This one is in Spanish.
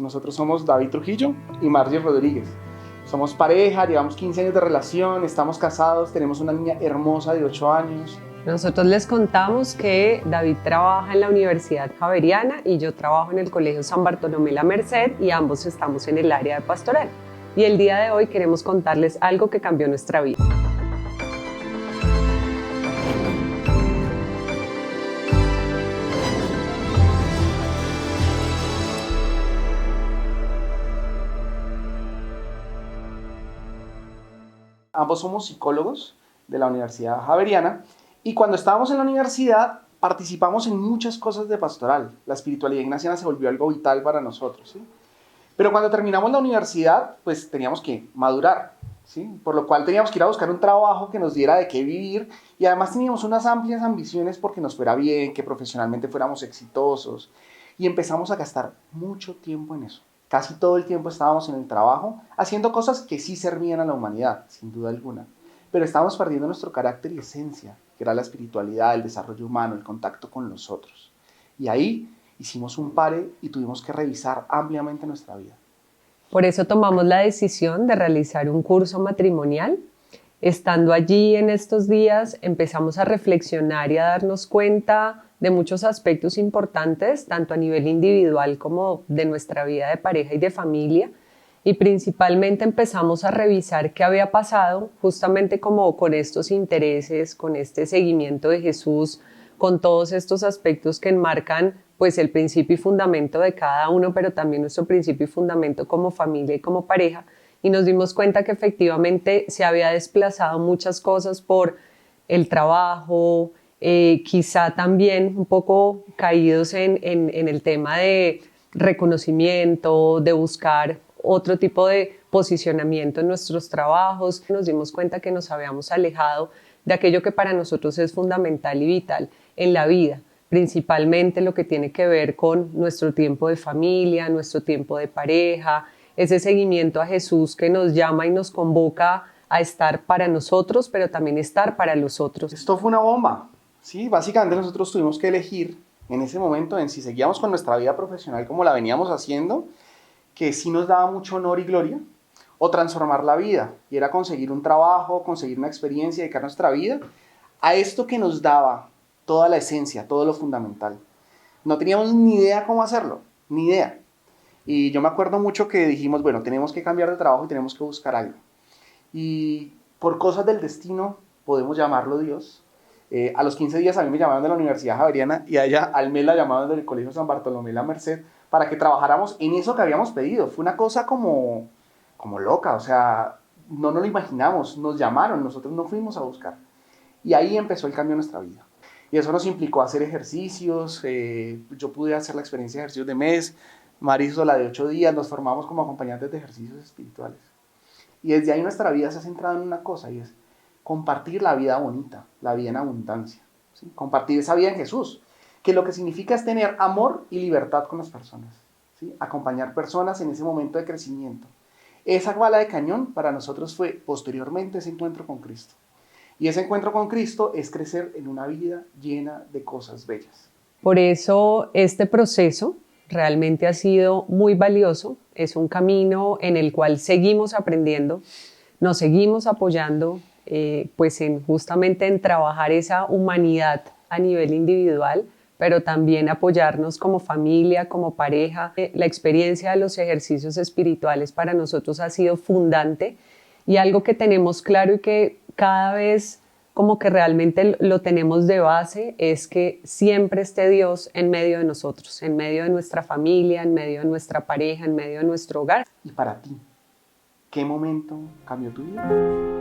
Nosotros somos David Trujillo y Margie Rodríguez. Somos pareja, llevamos 15 años de relación, estamos casados, tenemos una niña hermosa de 8 años. Nosotros les contamos que David trabaja en la Universidad Javeriana y yo trabajo en el Colegio San Bartolomé La Merced y ambos estamos en el área de pastoral. Y el día de hoy queremos contarles algo que cambió nuestra vida. Ambos somos psicólogos de la Universidad Javeriana y cuando estábamos en la universidad participamos en muchas cosas de pastoral. La espiritualidad ignaciana se volvió algo vital para nosotros, ¿sí? Pero cuando terminamos la universidad, pues teníamos que madurar, ¿sí? Por lo cual teníamos que ir a buscar un trabajo que nos diera de qué vivir y además teníamos unas amplias ambiciones porque nos fuera bien, que profesionalmente fuéramos exitosos y empezamos a gastar mucho tiempo en eso. Casi todo el tiempo estábamos en el trabajo haciendo cosas que sí servían a la humanidad, sin duda alguna, pero estábamos perdiendo nuestro carácter y esencia, que era la espiritualidad, el desarrollo humano, el contacto con los otros. Y ahí hicimos un pare y tuvimos que revisar ampliamente nuestra vida. Por eso tomamos la decisión de realizar un curso matrimonial. Estando allí en estos días empezamos a reflexionar y a darnos cuenta de muchos aspectos importantes, tanto a nivel individual como de nuestra vida de pareja y de familia. Y principalmente empezamos a revisar qué había pasado justamente como con estos intereses, con este seguimiento de Jesús, con todos estos aspectos que enmarcan pues el principio y fundamento de cada uno, pero también nuestro principio y fundamento como familia y como pareja. Y nos dimos cuenta que efectivamente se había desplazado muchas cosas por el trabajo, quizá también un poco caídos en el tema de reconocimiento, de buscar otro tipo de posicionamiento en nuestros trabajos. Nos dimos cuenta que nos habíamos alejado de aquello que para nosotros es fundamental y vital en la vida, principalmente lo que tiene que ver con nuestro tiempo de familia, nuestro tiempo de pareja, ese seguimiento a Jesús que nos llama y nos convoca a estar para nosotros, pero también estar para los otros. Esto fue una bomba, ¿sí? Básicamente nosotros tuvimos que elegir en ese momento en si seguíamos con nuestra vida profesional como la veníamos haciendo, que sí nos daba mucho honor y gloria, o transformar la vida, y era conseguir un trabajo, conseguir una experiencia, dedicar nuestra vida a esto que nos daba toda la esencia, todo lo fundamental. No teníamos ni idea cómo hacerlo, ni idea. Y yo me acuerdo mucho que dijimos, bueno, tenemos que cambiar de trabajo y tenemos que buscar algo. Y por cosas del destino, podemos llamarlo Dios. A los 15 días a mí me llamaron de la Universidad Javeriana y a ella al mes la llamaron del Colegio San Bartolomé La Merced para que trabajáramos en eso que habíamos pedido. Fue una cosa como loca, o sea, no nos lo imaginamos, nos llamaron, nosotros no fuimos a buscar. Y ahí empezó el cambio en nuestra vida. Y eso nos implicó hacer ejercicios, yo pude hacer la experiencia de ejercicios de mes, Mari hizo la de 8 días, nos formamos como acompañantes de ejercicios espirituales. Y desde ahí nuestra vida se ha centrado en una cosa y es compartir la vida bonita, la vida en abundancia, ¿sí? Compartir esa vida en Jesús, que lo que significa es tener amor y libertad con las personas, ¿sí? Acompañar personas en ese momento de crecimiento. Esa bala de cañón para nosotros fue posteriormente ese encuentro con Cristo. Y ese encuentro con Cristo es crecer en una vida llena de cosas bellas. Por eso este proceso realmente ha sido muy valioso. Es un camino en el cual seguimos aprendiendo, nos seguimos apoyando, pues justamente en trabajar esa humanidad a nivel individual, pero también apoyarnos como familia, como pareja. La experiencia de los ejercicios espirituales para nosotros ha sido fundante y algo que tenemos claro y que cada vez como que realmente lo tenemos de base es que siempre esté Dios en medio de nosotros, en medio de nuestra familia, en medio de nuestra pareja, en medio de nuestro hogar. Y para ti, ¿qué momento cambió tu vida?